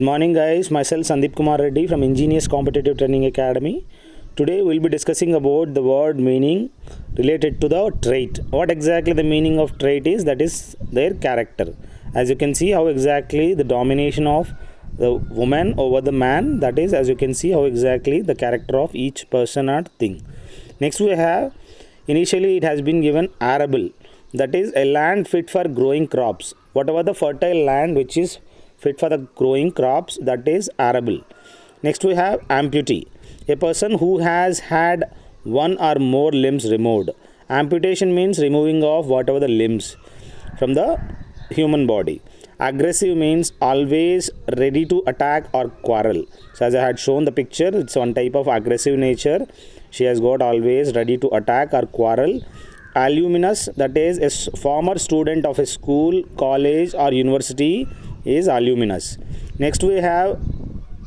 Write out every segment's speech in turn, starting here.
Morning, guys. Myself Sandeep Kumar Reddy from Ingenious Competitive Training Academy. Today we'll be discussing about the word meaning related to the trait. What exactly the meaning of trait is? That is their character. As you can see, how exactly the domination of the woman over the man. That is, as you can see, how exactly the character of each person or thing. Next we have, initially it has been given arable. That is a land fit for growing crops. Whatever the fertile land which is fit for the growing crops, that is arable. Next we have amputee, a person who has had one or more limbs removed. Amputation means removing of whatever the limbs from the human body. Aggressive means always ready to attack or quarrel. So as I had shown the picture, it's one type of aggressive nature. She has got always ready to attack or quarrel. Alumnus, that is a former student of a school, college or university, is alumnus. Next we have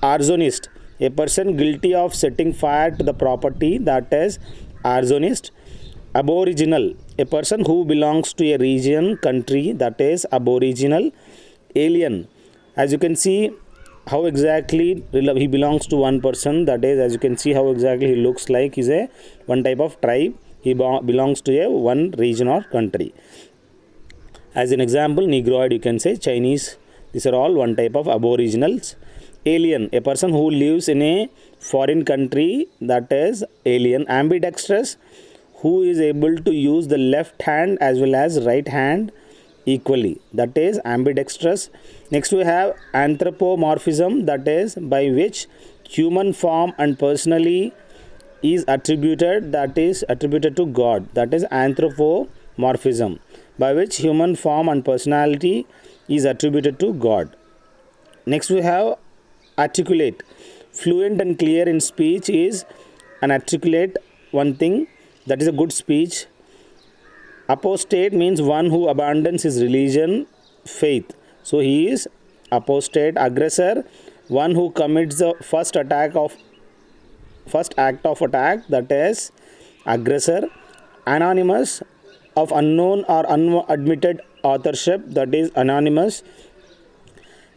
arsonist, a person guilty of setting fire to the property, that is arsonist. Aboriginal, a person who belongs to a region, country, that is aboriginal. Alien, as you can see how exactly he belongs to one person, that is, as you can see how exactly he looks like, is a one type of tribe. He belongs to a one region or country. As an example, Negroid, you can say Chinese. These are all one type of aboriginals. Alien, a person who lives in a foreign country, that is alien. Ambidextrous, who is able to use the left hand as well as right hand equally, that is ambidextrous. Next we have anthropomorphism, that is by which human form and personally is attributed, that is attributed to God, that is anthropomorphism, by which human form and personality is attributed to God. Next we have articulate, fluent and clear in speech is an articulate one thing, that is a good speech. Apostate means one who abandons his religion, faith. So he is apostate. Aggressor, one who commits the first act of attack, that is aggressor. Anonymous, of unknown or unadmitted authorship, that is anonymous.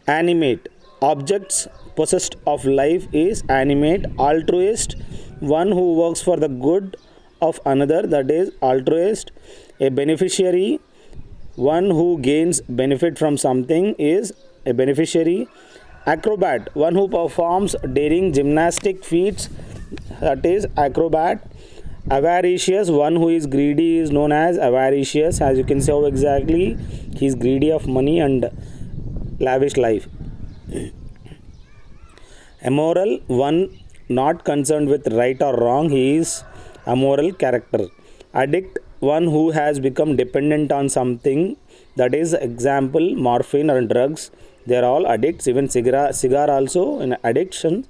Animate, objects possessed of life is animate. Altruist, one who works for the good of another, that is altruist. A beneficiary, one who gains benefit from something, is a beneficiary. Acrobat, one who performs daring gymnastic feats, that is acrobat. Avaricious, one who is greedy, is known as avaricious. As you can see how exactly he is greedy of money and lavish life. Amoral, one not concerned with right or wrong, he is amoral character. Addict, one who has become dependent on something, that is example morphine or drugs, they are all addicts. Even cigar also an addiction.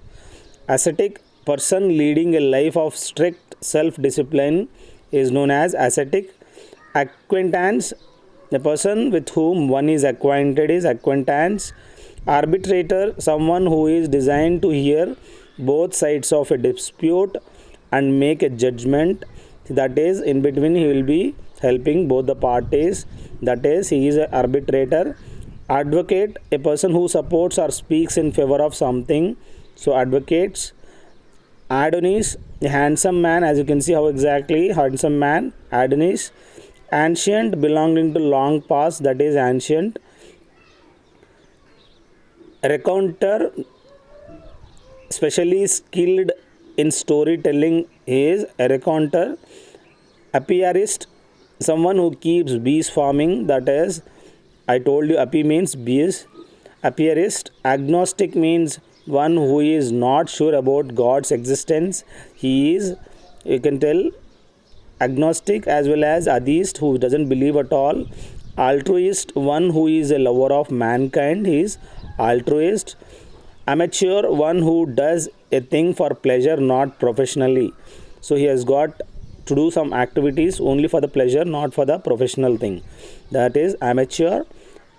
Ascetic, person leading a life of strict self-discipline is known as ascetic. Acquaintance, the person with whom one is acquainted, is acquaintance. Arbitrator, someone who is designed to hear both sides of a dispute and make a judgment, that is in between he will be helping both the parties, that is he is an arbitrator. Advocate, a person who supports or speaks in favor of something, so advocates. Adonis, a handsome man, as you can see how exactly handsome man, Adonis. Ancient, belonging to long past, that is ancient. Recounter, specially skilled in storytelling, is a recounter. Apiarist, someone who keeps bees farming, that is I told you api means bees. Apiarist. Agnostic means one who is not sure about God's existence. He is, you can tell, agnostic, as well as atheist, who doesn't believe at all. Altruist, one who is a lover of mankind, he is altruist. Amateur, one who does a thing for pleasure, not professionally. So he has got to do some activities only for the pleasure, not for the professional thing, that is amateur.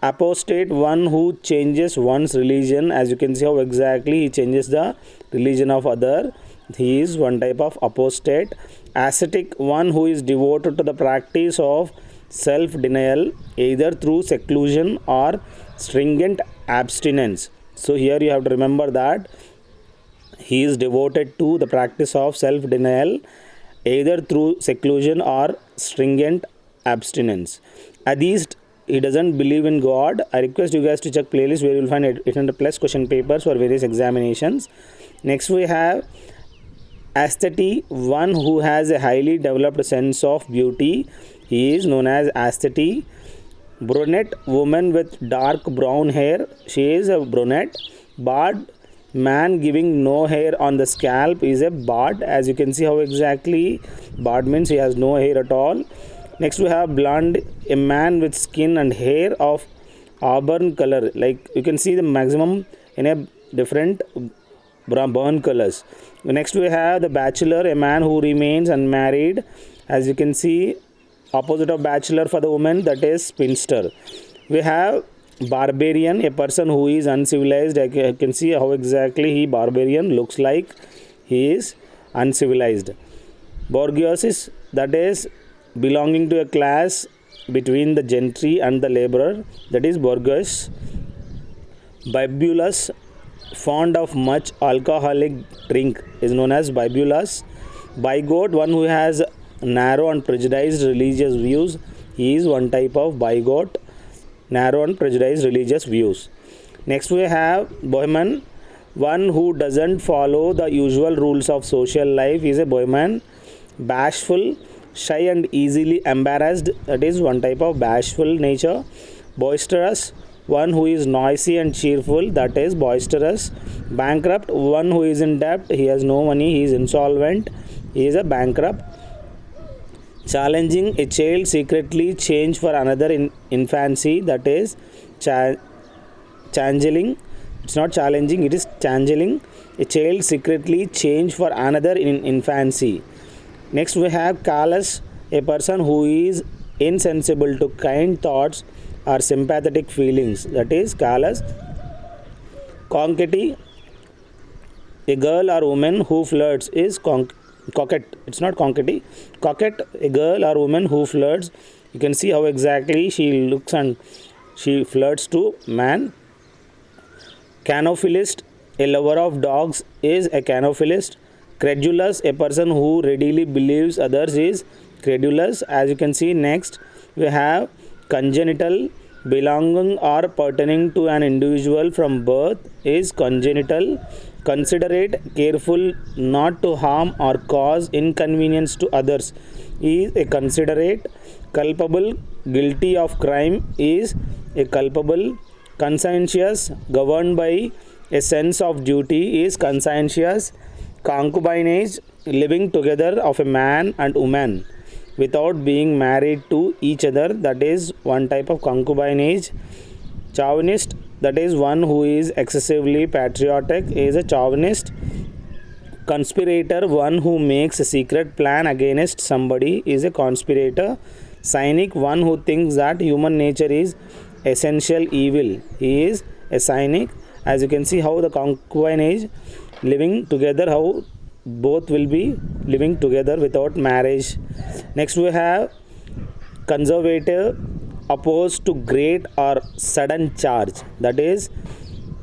Apostate, one who changes one's religion, as you can see how exactly he changes the religion of other, he is one type of apostate. Ascetic, one who is devoted to the practice of self denial, either through seclusion or stringent abstinence. So here you have to remember that he is devoted to the practice of self denial either through seclusion or stringent abstinence. At least he doesn't believe in God. I request you guys to check playlist where you will find 800 plus question papers for various examinations. Next we have aesthete, one who has a highly developed sense of beauty. He is known as aesthete. Brunette, woman with dark brown hair, she is a brunette. Bald, man giving no hair on the scalp, is a bard. As you can see how exactly bard means, he has no hair at all. Next we have blonde, a man with skin and hair of auburn color, like you can see the maximum in a different brown colors. Next we have the bachelor, a man who remains unmarried. As you can see, opposite of bachelor for the woman, that is spinster. We have barbarian, a person who is uncivilized. I can see how exactly he barbarian looks like. He is uncivilized. Bourgeois, that is belonging to a class between the gentry and the laborer, that is bourgeois. Bibulous, fond of much alcoholic drink, is known as bibulous. Bigot, one who has narrow and prejudiced religious views, he is one type of bigot, narrow and prejudiced religious views. Next we have bohemian, one who doesn't follow the usual rules of social life, is a bohemian. Bashful, shy and easily embarrassed, that is one type of bashful nature. Boisterous, one who is noisy and cheerful, that is boisterous. Bankrupt, one who is in debt, he has no money, he is insolvent, he is a bankrupt. Challenging, a child secretly change for another in infancy, that is changeling. It's not challenging, it is changeling. A child secretly change for another in infancy. Next we have callous, a person who is insensible to kind thoughts or sympathetic feelings, that is callous. Coquette, a girl or woman who flirts, is coquette. It's not coquette. Coquette, a girl or woman who flirts. You can see how exactly she looks and she flirts to man. Canophilist, a lover of dogs, is a canophilist. Credulous, a person who readily believes others, is credulous. As you can see, next we have congenital, belonging or pertaining to an individual from birth, is congenital. Considerate, careful not to harm or cause inconvenience to others, is a considerate. Culpable, guilty of crime, is a culpable. Conscientious, governed by a sense of duty, is conscientious. Concubinage, living together of a man and woman without being married to each other, that is one type of concubinage. Chauvinist, that is one who is excessively patriotic, is a chauvinist. Conspirator, one who makes a secret plan against somebody, is a conspirator. Cynic, one who thinks that human nature is essential evil, he is a cynic. As you can see how the concubinage, living together, how both will be living together without marriage. Next we have conservative, opposed to great or sudden charge, that is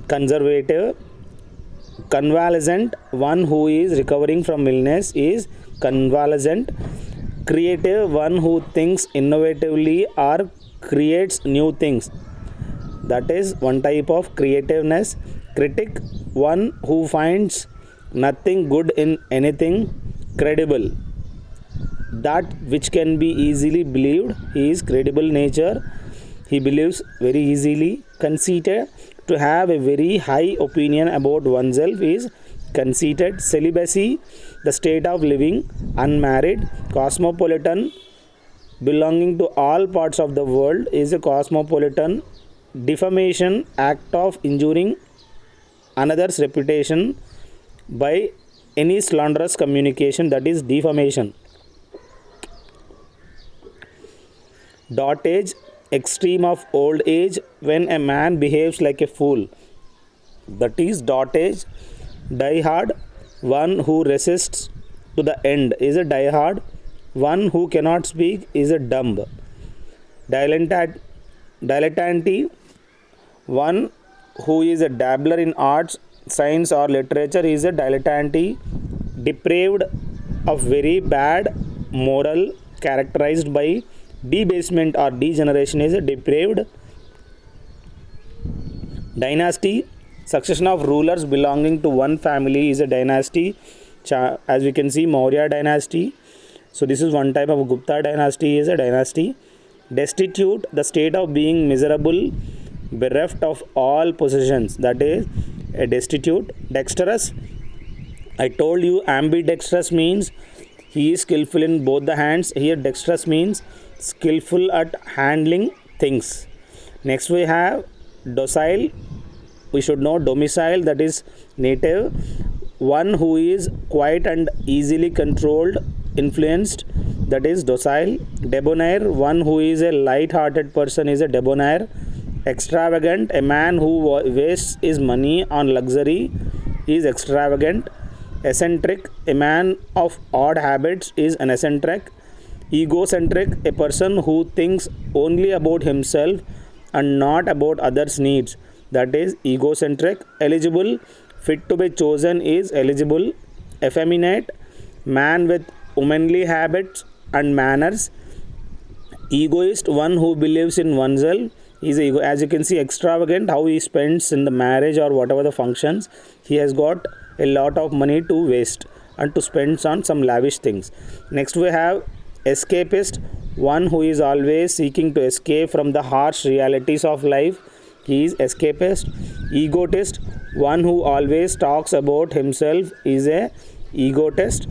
conservative. Convalescent, one who is recovering from illness, is convalescent. Creative, one who thinks innovatively or creates new things, that is one type of creativeness. Critic, one who finds nothing good in anything. Credible, that which can be easily believed, he is credible nature, he believes very easily. Conceited, to have a very high opinion about oneself, is conceited. Celibacy, the state of living unmarried. Cosmopolitan, belonging to all parts of the world, is a cosmopolitan. Defamation, act of injuring another's reputation by any slanderous communication, that is defamation. Dotage, extreme of old age, when a man behaves like a fool, that is dotage. Diehard, one who resists to the end, is a diehard. One who cannot speak, is a dumb. Dilettante, one who is a dabbler in arts, science or literature is a dilettante, depraved of very bad moral, characterized by debasement or degeneration is a depraved dynasty. Succession of rulers belonging to one family is a dynasty. As we can see, Maurya dynasty. So this is one type of Gupta dynasty is a dynasty. Destitute, the state of being miserable, bereft of all possessions, that is a destitute. Dexterous, I told you ambidextrous means he is skillful in both the hands. Here dexterous means skillful at handling things. Next we have docile. We should know domicile, that is native. One who is quiet and easily controlled, influenced, that is docile. Debonair, one who is a light-hearted person is a debonair. Extravagant, a man who wastes his money on luxury is extravagant. Eccentric, a man of odd habits is an eccentric. Egocentric, a person who thinks only about himself and not about others' needs, that is egocentric. Eligible, fit to be chosen is eligible. Effeminate, man with womanly habits and manners. Egoist, one who believes in oneself is ego. As you can see, extravagant, how he spends in the marriage or whatever the functions, he has got a lot of money to waste and to spend on some lavish things. Next we have escapist, one who is always seeking to escape from the harsh realities of life, he is escapist. Egotist, one who always talks about himself is a egotist.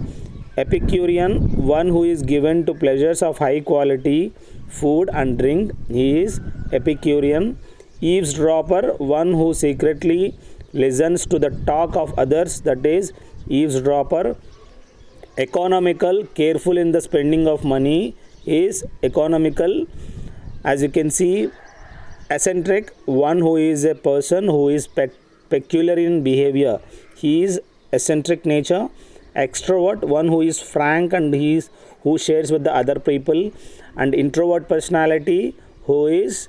Epicurean, one who is given to pleasures of high quality food and drink, he is Epicurean. Eavesdropper, one who secretly listens to the talk of others, that is eavesdropper. Economical, careful in the spending of money is economical. As you can see, eccentric, one who is a person who is peculiar in behavior, he is eccentric nature. Extrovert, one who is frank and who shares with the other people. And introvert personality, who is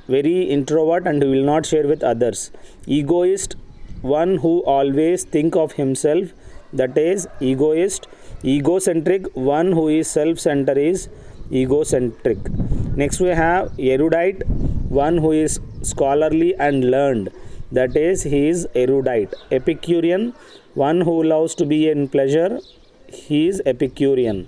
very introvert and will not share with others. Egoist, one who always think of himself, that is egoist. Egocentric, one who is self-centered is egocentric. Next we have erudite, one who is scholarly and learned, that is he is erudite. Epicurean, one who loves to be in pleasure, he is Epicurean.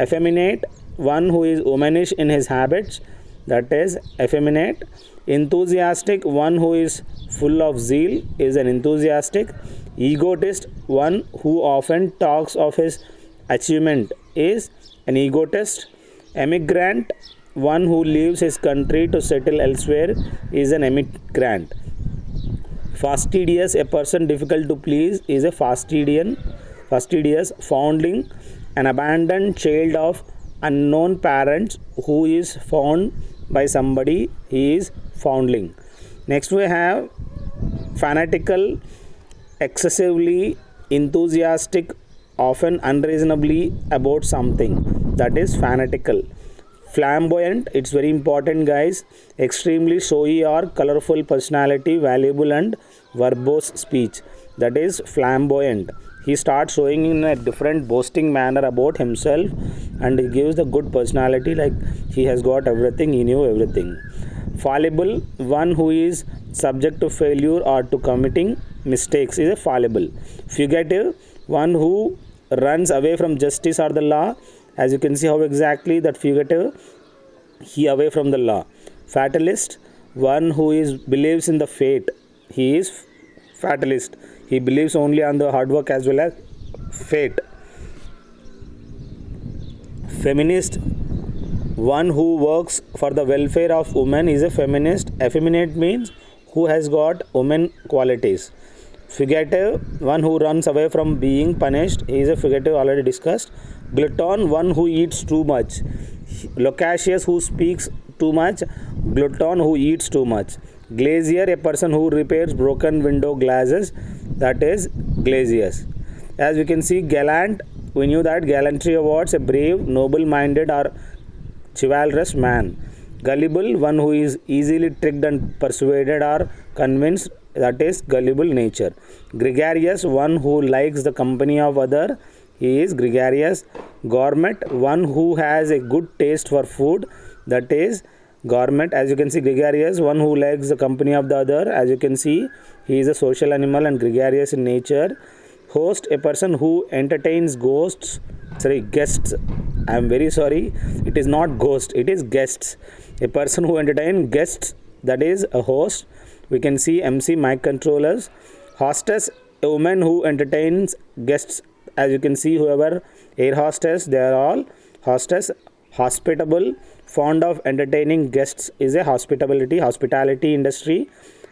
Effeminate, one who is womanish in his habits, that is effeminate. Enthusiastic, one who is full of zeal is an enthusiastic. Egotist, one who often talks of his achievement is an egotist. Emigrant, one who leaves his country to settle elsewhere is an emigrant. Fastidious, a person difficult to please is a fastidious. Foundling, an abandoned child of unknown parents who is found by somebody, he is foundling. Next we have fanatical, excessively enthusiastic, often unreasonably about something, that is fanatical. Flamboyant, it's very important guys, extremely showy or colorful personality, valuable and verbose speech, that is flamboyant. He starts showing in a different boasting manner about himself and he gives the good personality, like he has got everything, he knew everything. Fallible, one who is subject to failure or to committing mistakes is a fallible. Fugitive, one who runs away from justice or the law. As you can see how exactly that fugitive, he away from the law. Fatalist, one who believes in the fate, he is fatalist. He believes only on the hard work as well as fate. Feminist, one who works for the welfare of women is a feminist. Effeminate means who has got women qualities. Fugitive, one who runs away from being punished, he is a fugitive, already discussed. Glutton, one who eats too much. Loquacious, who speaks too much. Glutton, who eats too much. Glazier, a person who repairs broken window glasses, that is glaziers. As we can see, gallant, we knew that gallantry awards a brave, noble minded or chivalrous man. Gullible, one who is easily tricked and persuaded or convinced, that is gullible nature. Gregarious, one who likes the company of other, he is gregarious. Gourmet, one who has a good taste for food, that is gourmet. As you can see, gregarious, one who likes the company of the other. As you can see, he is a social animal and gregarious in nature. Host, a person who entertains guests. I am very sorry, it is not ghost, it is guests. A person who entertains guests, that is a host. We can see MC, mic controllers. Hostess, a woman who entertains guests. As you can see, whoever air hostess, they are all hostess. Hospitable, fond of entertaining guests, is a hospitality industry.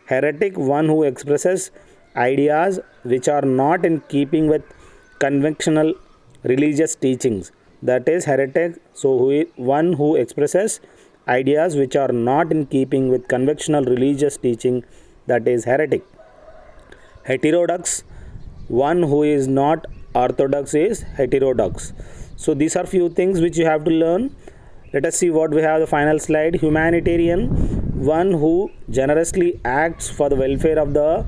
Heretic, one who expresses ideas which are not in keeping with conventional religious teachings, that is heretic. So one who expresses ideas which are not in keeping with conventional religious teaching, that is heretic. Heterodox, one who is not orthodox, is heterodox. So these are few things which you have to learn. Let us see what we have. The final slide. Humanitarian, one who generously acts for the welfare of the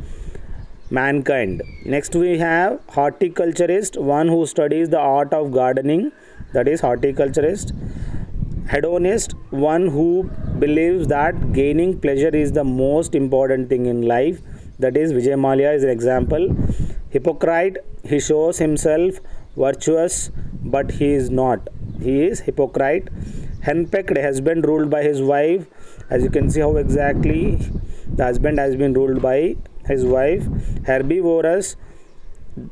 mankind. Next we have horticulturist, one who studies the art of gardening, that is horticulturist. Hedonist, one who believes that gaining pleasure is the most important thing in life, that is Vijay Mallya is an example. Hypocrite, he shows himself virtuous but he is not, he is hypocrite. Henpecked, husband ruled by his wife. As you can see how exactly the husband has been ruled by his wife. Herbivorous,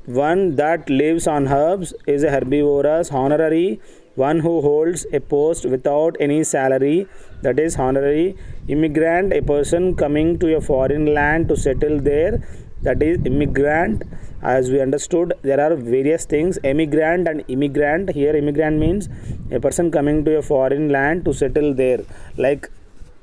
one that lives on herbs, is a herbivorous. Honorary, one who holds a post without any salary, that is honorary. Immigrant, a person coming to a foreign land to settle there, that is immigrant. As we understood, there are various things, emigrant and immigrant. Here immigrant means a person coming to a foreign land to settle there, like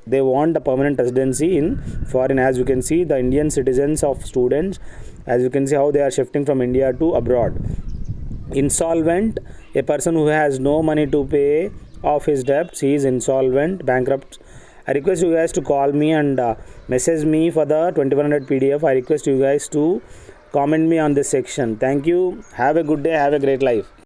they want a permanent residency in foreign. As you can see, the Indian citizens of students, as you can see how they are shifting from India to abroad. Insolvent, a person who has no money to pay off his debts, he is insolvent, bankrupt. I request you guys to call me and message me for the 2100 PDF. I request you guys to comment me on this section. Thank you. Have a good day. Have a great life.